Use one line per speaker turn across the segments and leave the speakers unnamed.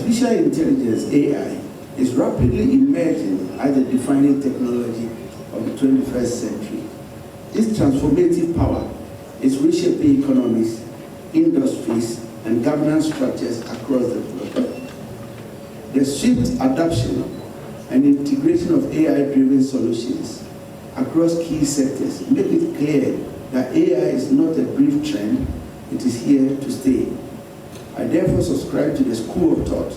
Artificial intelligence, AI, is rapidly emerging as the defining technology of the 21st century. Its transformative power is reshaping economies, industries, and governance structures across the globe. The swift adoption and integration of AI-driven solutions across key sectors make it clear that AI is not a brief trend, it is here to stay. I therefore subscribe to the school of thought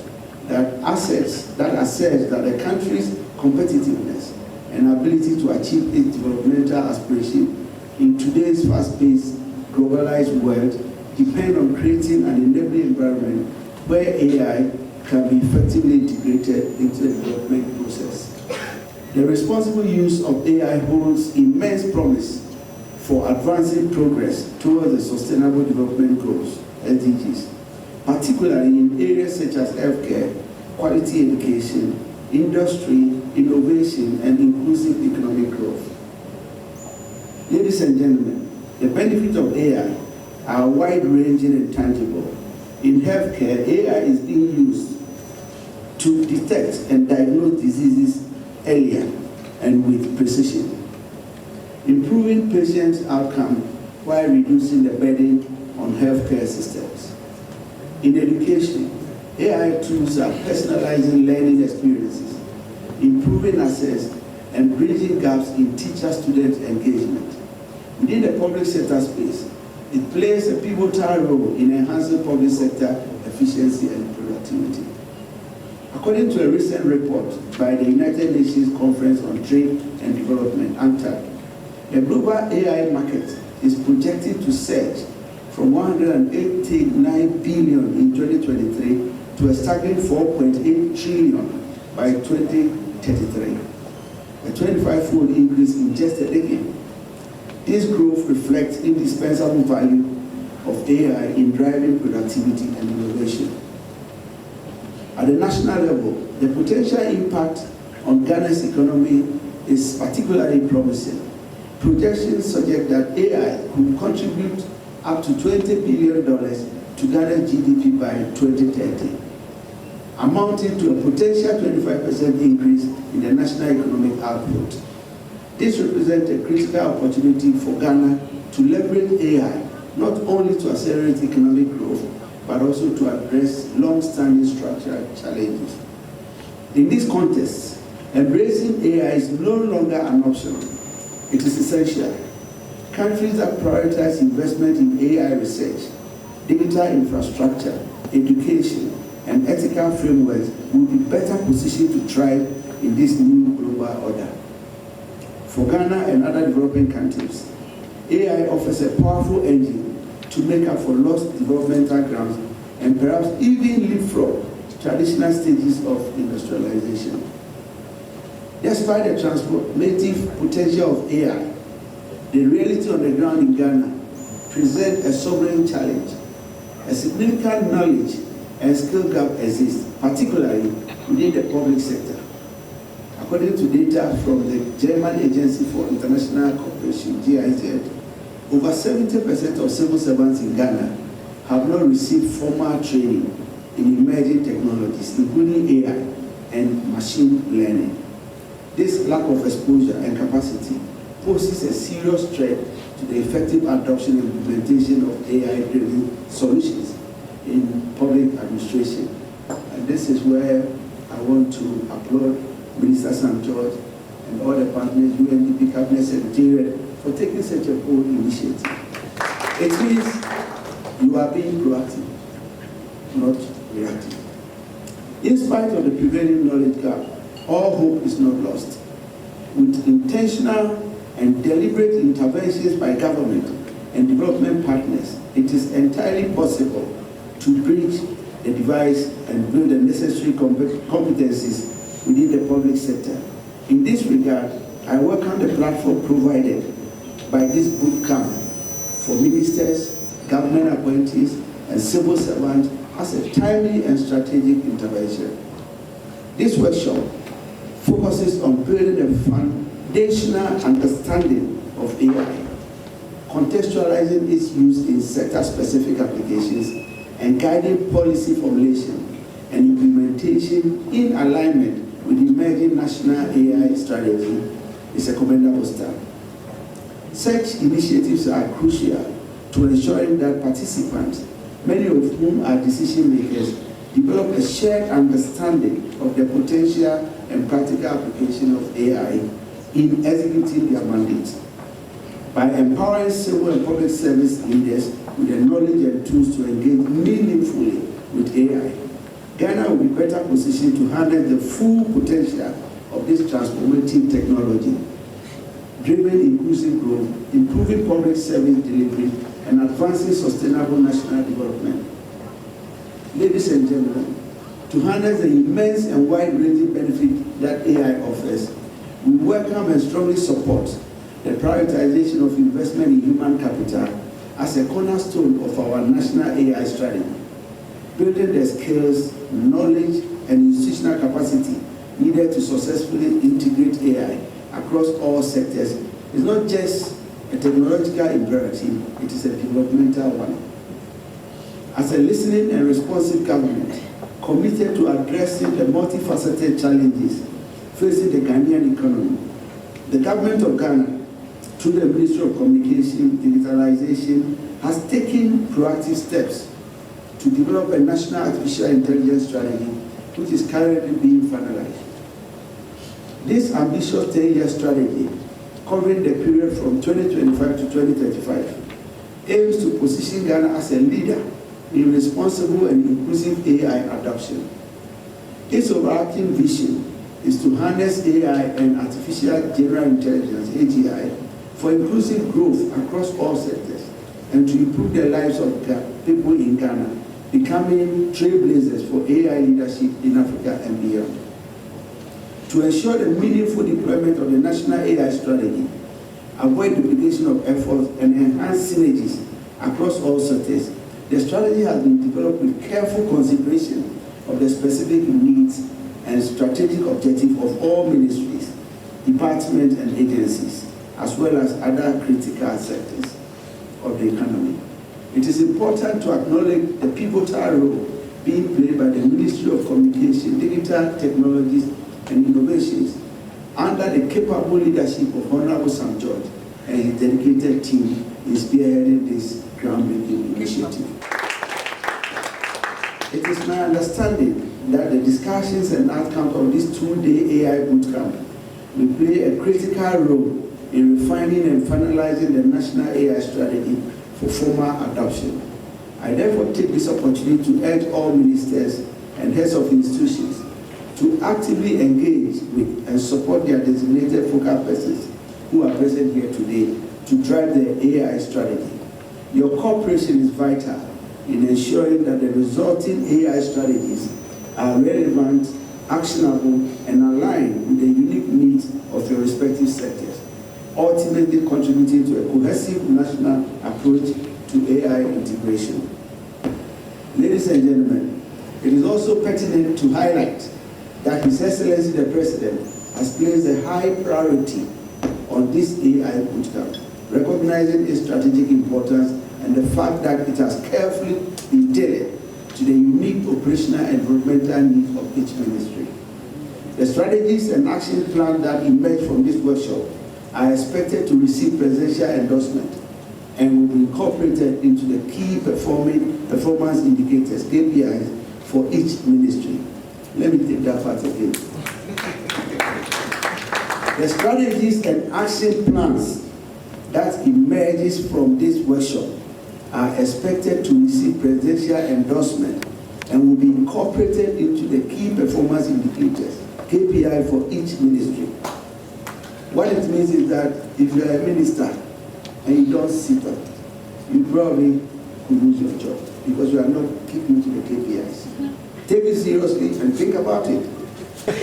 that assess that a country's competitiveness and ability to achieve its developmental aspiration in today's fast-paced, globalized world depend on creating an enabling environment where AI can be effectively integrated into the development process. The responsible use of AI holds immense promise for advancing progress towards the Sustainable Development Goals, SDGs, particularly in areas such as healthcare, quality education, industry, innovation, and inclusive economic growth. Ladies and gentlemen, the benefits of AI are wide-ranging and tangible. In healthcare, AI is being used to detect and diagnose diseases earlier and with precision, improving patients' outcome while reducing the burden on healthcare systems. In education, AI tools are personalizing learning experiences, improving access, and bridging gaps in teacher-student engagement. Within the public sector space, it plays a pivotal role in enhancing public sector efficiency and productivity. According to a recent report by the United Nations Conference on Trade and Development, UNCTAD, the global AI market is projected to surge from $189 billion in 2023 to a staggering $4.8 trillion by 2033, a 25-fold increase in just a decade. This growth reflects indispensable value of AI in driving productivity and innovation. At the national level, the potential impact on Ghana's economy is particularly promising. Projections suggest that AI could contribute up to $20 billion to Ghana's GDP by 2030, amounting to a potential 25% increase in the national economic output. This represents a critical opportunity for Ghana to leverage AI not only to accelerate economic growth, but also to address long-standing structural challenges. In this context, embracing AI is no longer an option. It is essential. Countries that prioritize investment in AI research, digital infrastructure, education, and ethical frameworks will be better positioned to thrive in this new global order. For Ghana and other developing countries, AI offers a powerful engine to make up for lost developmental grounds and perhaps even leapfrog traditional stages of industrialization. Despite the transformative potential of AI, the reality on the ground in Ghana presents a sobering challenge. A significant knowledge and skill gap exists, particularly within the public sector. According to data from the German Agency for International Cooperation, GIZ, over 70% of civil servants in Ghana have not received formal training in emerging technologies, including AI and machine learning. This lack of exposure and capacity poses a serious threat to the effective adoption and implementation of AI-driven solutions in public administration. And this is where I want to applaud Minister Sam George and all the partners, UNDP Cabinet Secretariat, for taking such a bold initiative. It means you are being proactive, not reactive. In spite of the prevailing knowledge gap, all hope is not lost. With intentional and deliberate interventions by government and development partners, it is entirely possible to bridge the divide and build the necessary competencies within the public sector. In this regard, I welcome the platform provided by this boot camp for ministers, government appointees, and civil servants as a timely and strategic intervention. This workshop focuses on building a foundational understanding of AI, contextualizing its use in sector-specific applications, and guiding policy formulation and implementation implementation in alignment with the emerging national AI strategy is a commendable step. Such initiatives are crucial to ensuring that participants, many of whom are decision makers, develop a shared understanding of the potential and practical application of AI in executing their mandates. By empowering civil and public service leaders with the knowledge and tools to engage meaningfully with AI, Ghana will be better positioned to harness the full potential of this transformative technology, driven inclusive growth, improving public service delivery, and advancing sustainable national development. Ladies and gentlemen, to harness the immense and wide-ranging benefit that AI offers, we welcome and strongly support the prioritization of investment in human capital as a cornerstone of our national AI strategy. Building the skills, knowledge, and institutional capacity needed to successfully integrate AI across all sectors is not just a technological imperative, it is a developmental one. As a listening and responsive government committed to addressing the multifaceted challenges facing the Ghanaian economy, the government of Ghana, through the Ministry of Communication, Digitalization, has taken proactive steps to develop a national artificial intelligence strategy, which is currently being finalized. This ambitious 10-year strategy, covering the period from 2025 to 2035, aims to position Ghana as a leader in responsible and inclusive AI adoption. Its overarching vision is to harness AI and artificial general intelligence, AGI, for inclusive growth across all sectors and to improve the lives of people in Ghana, becoming trailblazers for AI leadership in Africa and beyond. To ensure the meaningful deployment of the national AI strategy, avoid duplication of efforts, and enhance synergies across all sectors, the strategy has been developed with careful consideration of the specific needs and strategic objectives of all ministries, departments, and agencies, as well as other critical sectors of the economy. It is important to acknowledge the pivotal role being played by the Ministry of Communication, Digital Technologies, and Innovations under the capable leadership of Honorable Sam George and his dedicated team in spearheading this groundbreaking initiative. It is my understanding that the discussions and outcomes of this two-day AI bootcamp will play a critical role in refining and finalizing the national AI strategy for formal adoption. I therefore take this opportunity to urge all ministers and heads of institutions to actively engage with and support their designated focal persons who are present here today to drive the AI strategy. Your cooperation is vital in ensuring that the resulting AI strategies are relevant, actionable, and aligned with the unique needs of your respective sectors, ultimately contributing to a cohesive national approach to AI integration. Ladies and gentlemen, it is also pertinent to highlight that His Excellency the President has placed a high priority on this AI bootcamp, recognizing its strategic importance and the fact that it has carefully been tailored to the unique operational and developmental needs of each ministry. The strategies and action plans that emerge from this workshop are expected to receive presidential endorsement and will be incorporated into the key performance indicators, KPIs, for each ministry. Let me take that part again. The strategies and action plans that emerges from this workshop are expected to receive presidential endorsement and will be incorporated into the key performance indicators, KPI, for each ministry. What it means is that if you are a minister and you don't sit up, you probably could lose your job because you are not keeping to the KPIs. Take it seriously and think about it.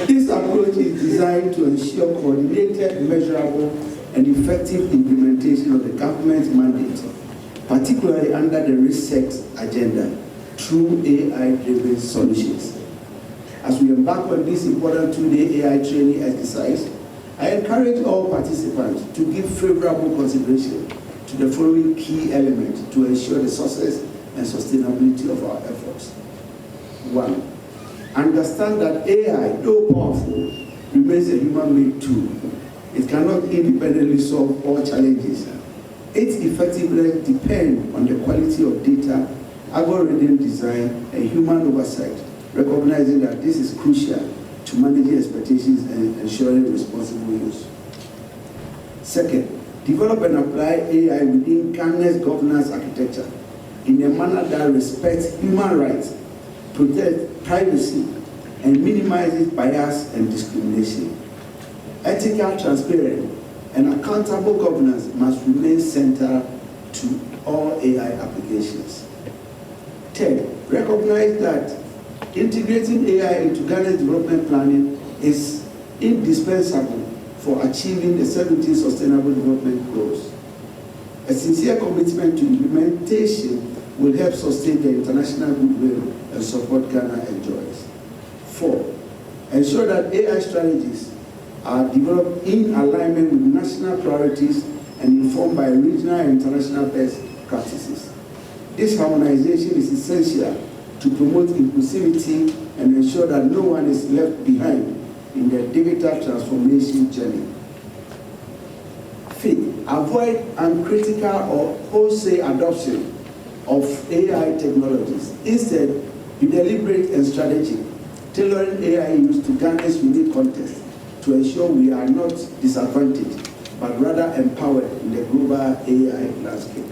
This approach is designed to ensure coordinated, measurable, and effective implementation of the government's mandate, particularly under the reset agenda, through AI-driven solutions. As we embark on this important two-day AI training exercise, I encourage all participants to give favorable consideration to the following key elements to ensure the success and sustainability of our efforts. 1. Understand that AI, though powerful, remains a human-made tool. It cannot independently solve all challenges. Its effectiveness depends on the quality of data, algorithm design, and human oversight, recognizing that this is crucial to managing expectations and ensuring responsible use. Second, develop and apply AI within Ghana's governance architecture in a manner that respects human rights, protects privacy, and minimizes bias and discrimination. Ethical, transparent, and accountable governance must remain central to all AI applications. Third, recognize that integrating AI into Ghana's development planning is indispensable for achieving the 17 Sustainable Development Goals. A sincere commitment to implementation will help sustain the international goodwill and support Ghana enjoys. 4, ensure that AI strategies are developed in alignment with national priorities and informed by regional and international best practices. This harmonization is essential to promote inclusivity and ensure that no one is left behind in the digital transformation journey. Fifth, avoid uncritical or wholesale adoption of AI technologies. Instead, be deliberate and strategic, tailoring AI use to Ghana's unique context to ensure we are not disadvantaged, but rather empowered in the global AI landscape.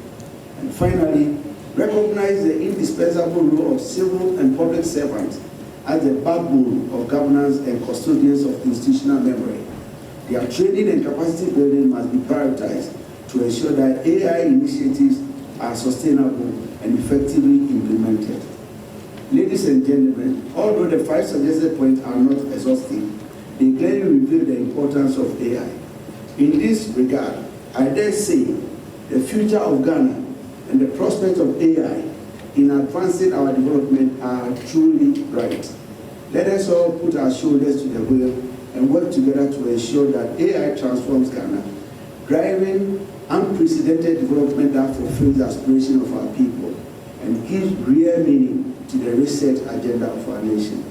And finally, recognize the indispensable role of civil and public servants as the backbone of governance and custodians of institutional memory. Their training and capacity building must be prioritized to ensure that AI initiatives are sustainable and effectively implemented. Ladies and gentlemen, although the 5 suggested points are not exhaustive, they clearly reveal the importance of AI. In this regard, I dare say the future of Ghana and the prospects of AI in advancing our development are truly bright. Let us all put our shoulders to the wheel and work together to ensure that AI transforms Ghana, driving unprecedented development that fulfills the aspirations of our people and gives real meaning to the research agenda of our nation.